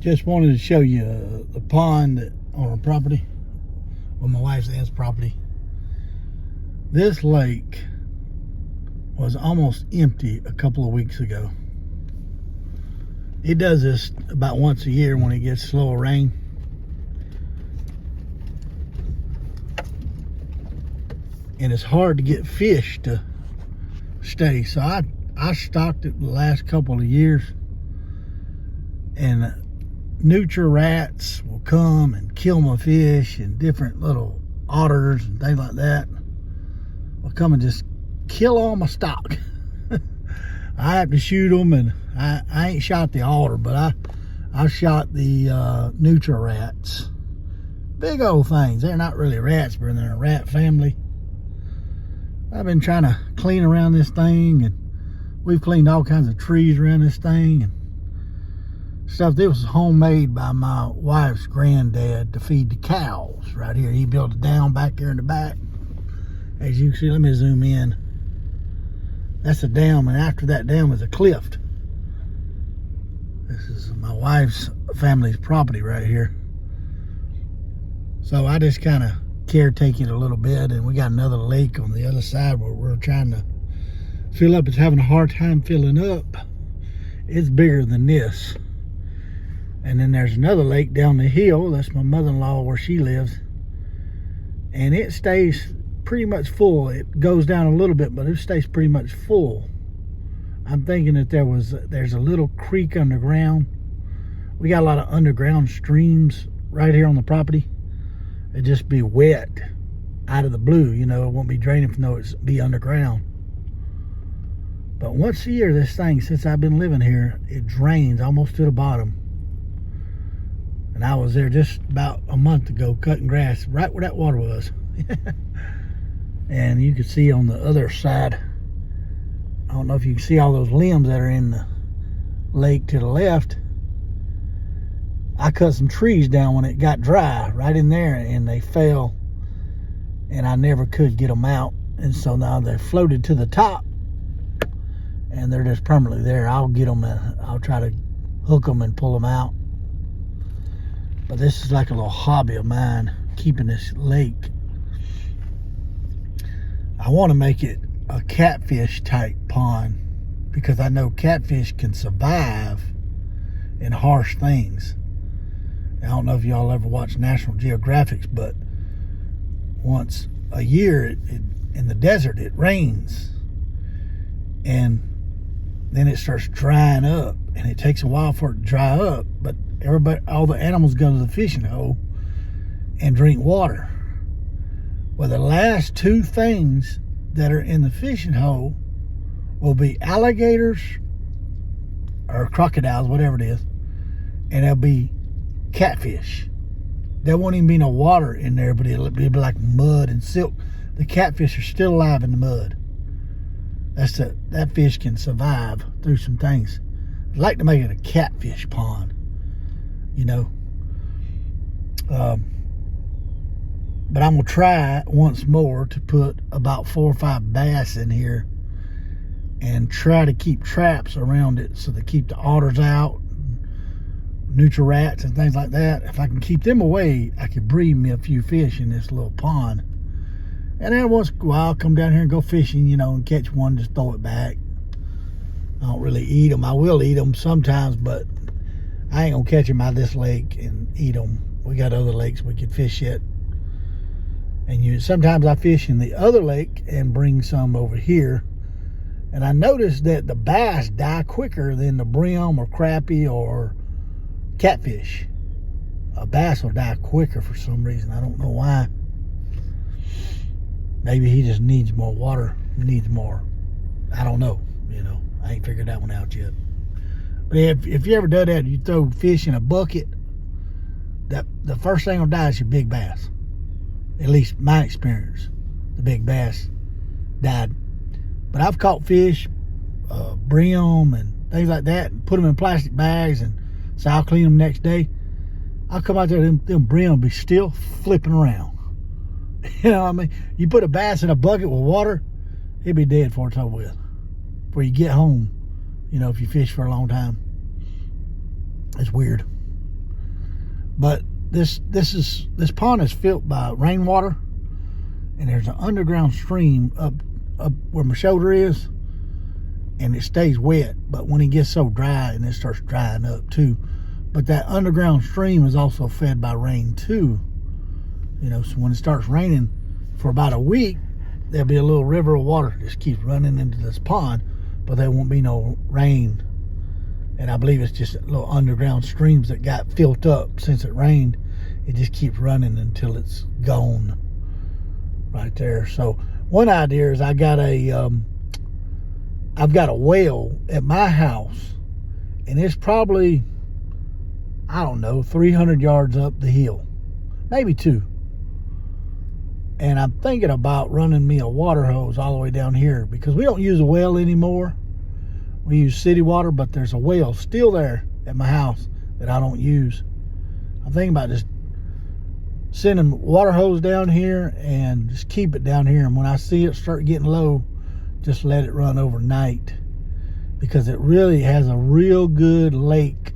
Just wanted to show you the pond on our property, on my wife's aunt's property. This lake was almost empty a couple of weeks ago. It does this about once a year when it gets slow rain. And it's hard to get fish to stay. So I stocked it the last couple of years. And Nutra rats will come and kill my fish, and different little otters and things like that will come and just kill all my stock. I have to shoot them, and I ain't shot the otter, but I shot the Nutra rats. Big old things. They're not really rats, but they're a rat family. I've been trying to clean around this thing, and we've cleaned all kinds of trees around this thing and stuff. This was homemade by my wife's granddad to feed the cows right here. He built a dam back there in the back. As you can see, let me zoom in. That's a dam, and after that dam is a cliff. This is my wife's family's property right here. So I just kind of caretake it a little bit, and we got another lake on the other side where we're trying to fill up. It's having a hard time filling up. It's bigger than this. And then there's another lake down the hill. That's my mother-in-law where she lives. And it stays pretty much full. It goes down a little bit, but it stays pretty much full. I'm thinking that there's a little creek underground. We got a lot of underground streams right here on the property. It'd just be wet out of the blue, you know. It won't be draining from no, it'd be underground. But once a year, this thing, since I've been living here, it drains almost to the bottom. And I was there just about a month ago cutting grass right where that water was. And you can see on the other side, I don't know if you can see all those limbs that are in the lake to the left. I cut some trees down when it got dry right in there, and they fell, and I never could get them out. And so now they're floated to the top, and they're just permanently there. I'll get them, and I'll try to hook them and pull them out. But this is like a little hobby of mine, keeping this lake. I want to make it a catfish type pond, because I know catfish can survive in harsh things. I don't know if y'all ever watch National Geographic, but once a year in the desert it rains, and then it starts drying up, and it takes a while for it to dry up, but all the animals go to the fishing hole and drink water. Well, the last two things that are in the fishing hole will be alligators or crocodiles, whatever it is, and they'll be catfish. There won't even be no water in there, but it'll be like mud and silk. The catfish are still alive in the mud. That fish can survive through some things. I'd like to make it a catfish pond, you know. But I'm gonna try once more to put about 4 or 5 bass in here and try to keep traps around it so they keep the otters out, Nutra rats and things like that. If I can keep them away, I could breed me a few fish in this little pond. And then once in a while, I'll come down here and go fishing, you know, and catch one, just throw it back. I don't really eat them. I will eat them sometimes, but I ain't gonna catch them out of this lake and eat them. We got other lakes we could fish at. And sometimes I fish in the other lake and bring some over here. And I noticed that the bass die quicker than the brim or crappie or catfish. A bass will die quicker for some reason. I don't know why. Maybe he just needs more water. Needs more. I don't know. You know, I ain't figured that one out yet. But if you ever do that, you throw fish in a bucket, the first thing will die is your big bass. At least my experience. The big bass died. But I've caught fish, brim and things like that, and put them in plastic bags, and so I'll clean them next day. I'll come out there, them brim will be still flipping around. You know what I mean? You put a bass in a bucket with water, it'll be dead before it's over with. Before you get home, you know, if you fish for a long time. It's weird. But this pond is filled by rainwater, and there's an underground stream up where my shoulder is, and it stays wet. But when it gets so dry, and it starts drying up too. But that underground stream is also fed by rain too. You know, so when it starts raining for about a week, there'll be a little river of water that just keeps running into this pond, but there won't be no rain. And I believe it's just little underground streams that got filled up since it rained. It just keeps running until it's gone right there. So one idea is I've got a well at my house, and it's probably, I don't know, 300 yards up the hill, maybe 2. And I'm thinking about running me a water hose all the way down here, because we don't use a well anymore. We use city water, but there's a well still there at my house that I don't use. I'm thinking about just sending water hose down here and just keep it down here. And when I see it start getting low, just let it run overnight, because it really has a real good lake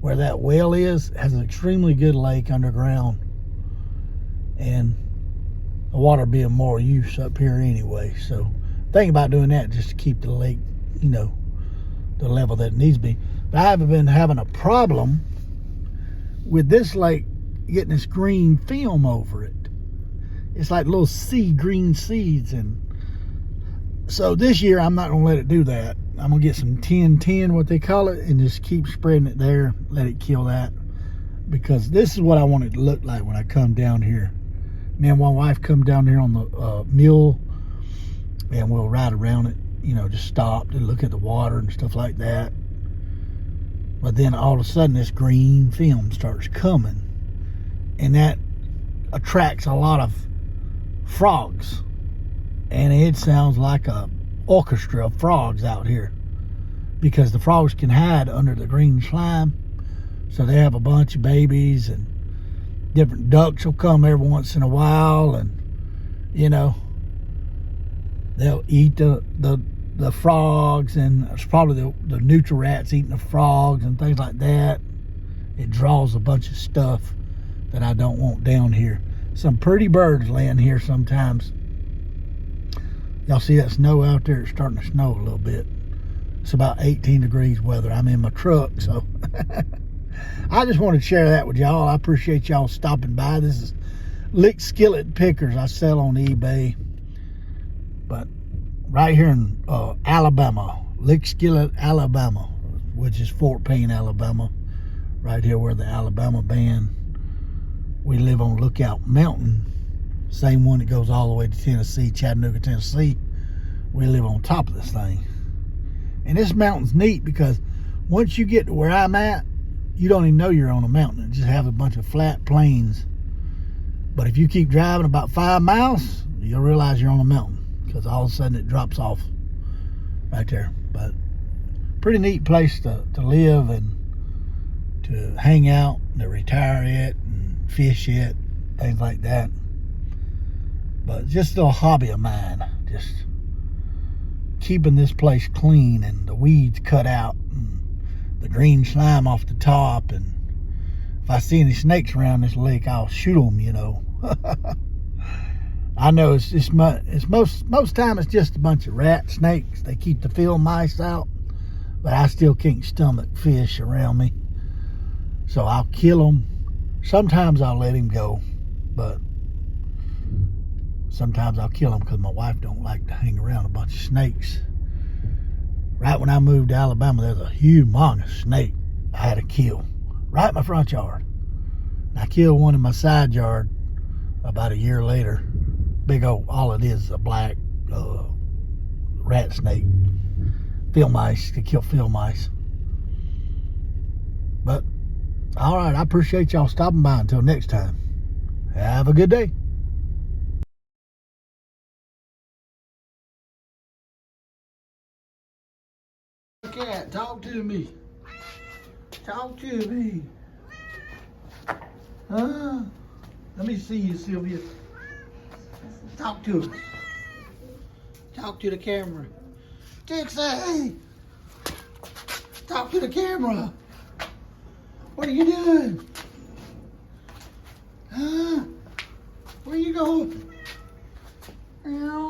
where that well is. It has an extremely good lake underground, and the water being more use up here anyway. So think about doing that just to keep the lake, you know, the level that it needs to be. But I haven't been having a problem with this lake getting this green film over it. It's like little green seeds. And so this year I'm not going to let it do that. I'm going to get some 10-10, what they call it, and just keep spreading it there, let it kill that. Because this is what I want it to look like when I come down here. Me and my wife come down here on the mule, and we'll ride around it, you know, just stop to look at the water and stuff like that. But then all of a sudden this green film starts coming, and that attracts a lot of frogs, and it sounds like a orchestra of frogs out here, because the frogs can hide under the green slime. So they have a bunch of babies, and different ducks will come every once in a while, and you know, they'll eat the frogs, and it's probably the Nutra rats eating the frogs and things like that. It draws a bunch of stuff that I don't want down here. Some pretty birds land here sometimes. Y'all see that snow out there? It's starting to snow a little bit. It's about 18 degrees weather. I'm in my truck, so I just wanted to share that with y'all. I appreciate y'all stopping by. This is lick skillet pickers I sell on eBay. But right here in Alabama, lick skillet, Alabama, which is Fort Payne, Alabama, right here where the Alabama band. We live on Lookout Mountain, same one that goes all the way to Tennessee, Chattanooga, Tennessee. We live on top of this thing. And this mountain's neat because once you get to where I'm at, you don't even know you're on a mountain. It just have a bunch of flat plains. But if you keep driving about 5 miles, you'll realize you're on a mountain, because all of a sudden it drops off right there. But pretty neat place to live and to hang out, to retire at and fish at, things like that. But just a little hobby of mine, just keeping this place clean and the weeds cut out and the green slime off the top. And if I see any snakes around this lake, I'll shoot them, you know. I know it's most time it's just a bunch of rat snakes. They keep the field mice out, but I still can't stomach fish around me, so I'll kill them. Sometimes I'll let him go, but sometimes I'll kill them because my wife don't like to hang around a bunch of snakes. Right when I moved to Alabama, there's a humongous snake I had to kill right in my front yard. And I killed one in my side yard about a year later. Big old, all it is a black rat snake. Field mice, to kill field mice. But, all right, I appreciate y'all stopping by. Until next time, have a good day. Cat, talk to me. Talk to me. Huh? Let me see you, Sylvia. Talk to us. Talk to the camera. Dixie! Talk to the camera. What are you doing? Where you going? Ow.